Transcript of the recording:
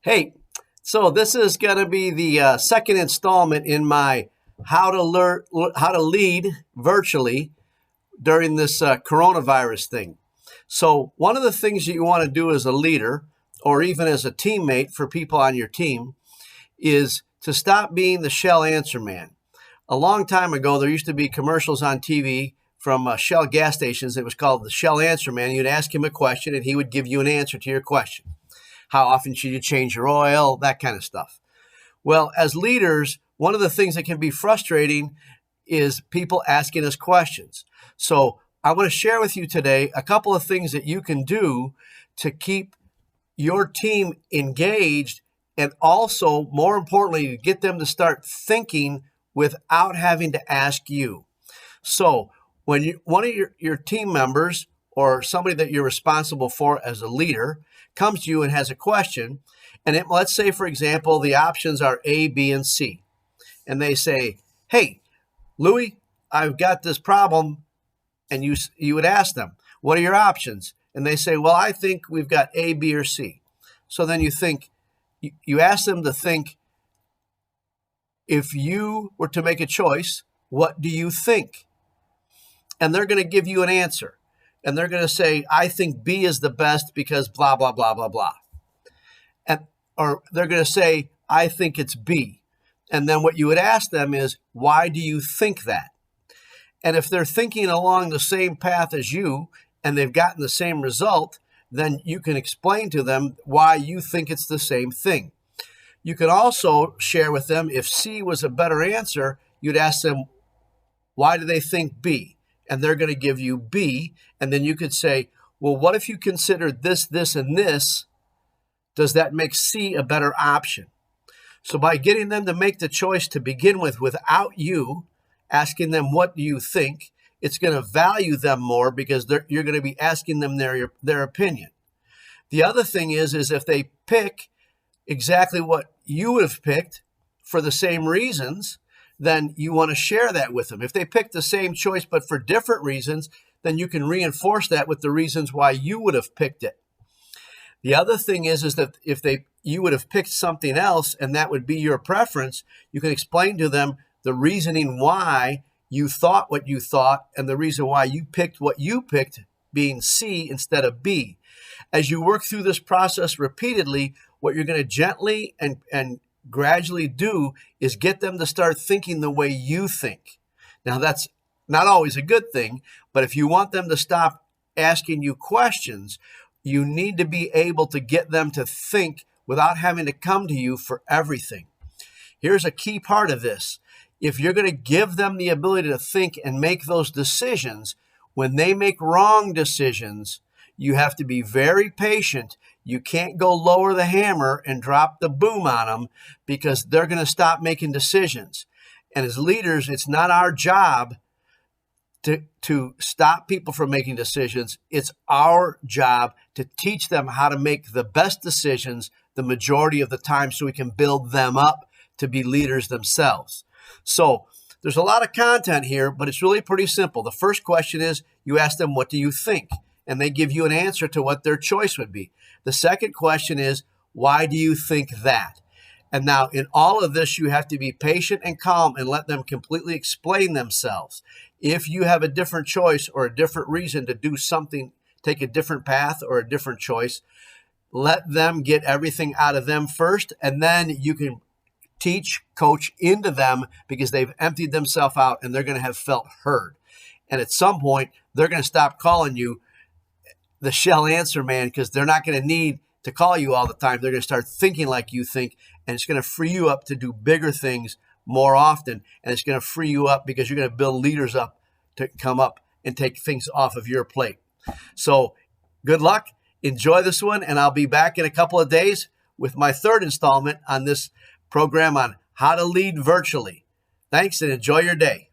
Hey, so this is going to be the second installment in my how to lead virtually during this coronavirus thing. So one of the things that you want to do as a leader, or even as a teammate for people on your team, is to stop being the Shell answer man. A long time ago, there used to be commercials on TV from Shell gas stations. It was called the Shell answer man. You'd ask him a question, and he would give you an answer to your question. How often should you change your oil? That kind of stuff. Well, as leaders, one of the things that can be frustrating is people asking us questions. So I want to share with you today a couple of things that you can do to keep your team engaged and also, more importantly, to get them to start thinking without having to ask you. So when one of your team members or somebody that you're responsible for as a leader comes to you and has a question, and let's say, for example, the options are A, B, and C. And they say, hey, Louie, I've got this problem. And you would ask them, what are your options? And they say, well, I think we've got A, B, or C. So then you ask them to think, if you were to make a choice, what do you think? And they're going to give you an answer. And they're going to say, I think B is the best because blah, blah, blah, blah, blah. Or they're going to say, I think it's B. And then what you would ask them is, why do you think that? And if they're thinking along the same path as you and they've gotten the same result, then you can explain to them why you think it's the same thing. You can also share with them, if C was a better answer, you'd ask them, why do they think B? And they're going to give you B. And then you could say, well, what if you consider this, this, and this? Does that make C a better option? So by getting them to make the choice to begin with without you asking them, what do you think? It's going to value them more because you're going to be asking them their opinion. The other thing is if they pick exactly what you would have picked for the same reasons, then you want to share that with them. If they pick the same choice but for different reasons, then you can reinforce that with the reasons why you would have picked it. The other thing is that if you would have picked something else and that would be your preference, you can explain to them the reasoning why you thought what you thought and the reason why you picked what you picked, being C instead of B. As you work through this process repeatedly, what you're going to gently and gradually do is get them to start thinking the way you think. Now, that's not always a good thing, but if you want them to stop asking you questions, you need to be able to get them to think without having to come to you for everything. Here's a key part of this. If you're going to give them the ability to think and make those decisions, when they make wrong decisions, you have to be very patient. You can't go lower the hammer and drop the boom on them because they're going to stop making decisions. And as leaders, it's not our job to stop people from making decisions. It's our job to teach them how to make the best decisions the majority of the time so we can build them up to be leaders themselves. So there's a lot of content here, but it's really pretty simple. The first question is you ask them, what do you think? And they give you an answer to what their choice would be. The second question is, why do you think that? And now in all of this, you have to be patient and calm and let them completely explain themselves. If you have a different choice or a different reason to do something, take a different path or a different choice, let them get everything out of them first, and then you can teach, coach into them because they've emptied themselves out and they're going to have felt heard. And at some point, they're going to stop calling you the Shell answer man because they're not going to need to call you all the time. They're going to start thinking like you think, and it's going to free you up to do bigger things more often. And it's going to free you up because you're going to build leaders up to come up and take things off of your plate. So good luck. Enjoy this one. And I'll be back in a couple of days with my third installment on this program on how to lead virtually. Thanks and enjoy your day.